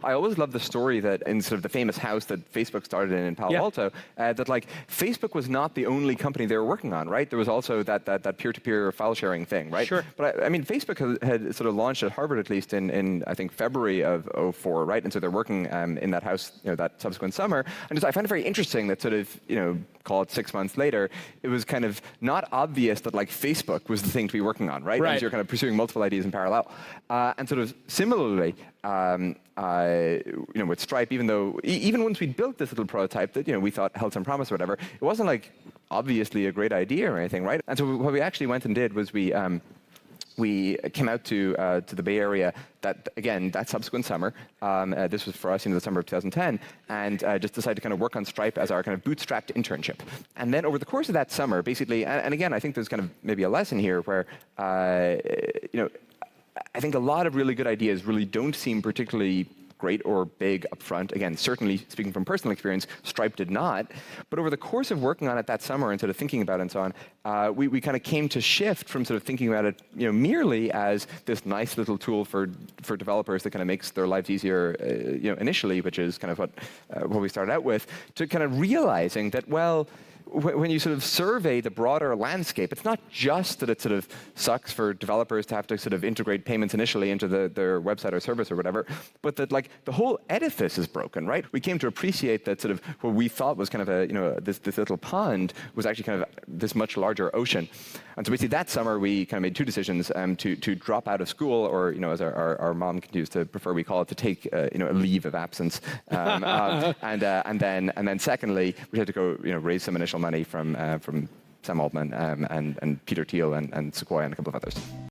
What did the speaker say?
I always love the story that in sort of the famous house that Facebook started in Palo Alto, that like Facebook was not the only company they were working on, right? There was also that peer-to-peer file sharing thing, right? Sure. But I mean, Facebook had sort of launched at Harvard at least in I think February of '04, right? And so they're working in that house, that subsequent summer. And just, I find it very interesting that sort of, call it 6 months later, it was kind of not obvious that like Facebook was the thing to be working on, right? As you're kind of pursuing multiple ideas in parallel. And sort of similarly, with Stripe, even once we built this little prototype that we thought held some promise or whatever, it wasn't like obviously a great idea or anything, right? And so what we actually went and did was we came out to the Bay Area that subsequent summer. This was for us in the summer of 2010, and just decided to kind of work on Stripe as our kind of bootstrapped internship. And then over the course of that summer, basically, and again, I think there's kind of maybe a lesson here where, I think a lot of really good ideas really don't seem particularly great or big upfront. Again, certainly speaking from personal experience, Stripe did not. But over the course of working on it that summer and sort of thinking about it and so on, we kind of came to shift from sort of thinking about it merely as this nice little tool for developers that kind of makes their lives easier initially, which is kind of what we started out with, to kind of realizing that, well, when you sort of survey the broader landscape, it's not just that it sort of sucks for developers to have to sort of integrate payments initially into their website or service or whatever, but that like the whole edifice is broken, right? We came to appreciate that sort of what we thought was kind of this little pond was actually kind of this much larger ocean. And so basically that summer we kind of made two decisions to drop out of school, or as our mom continues to prefer we call it, to take a leave of absence, and then secondly we had to go raise some initial money from Sam Altman and Peter Thiel and Sequoia and a couple of others.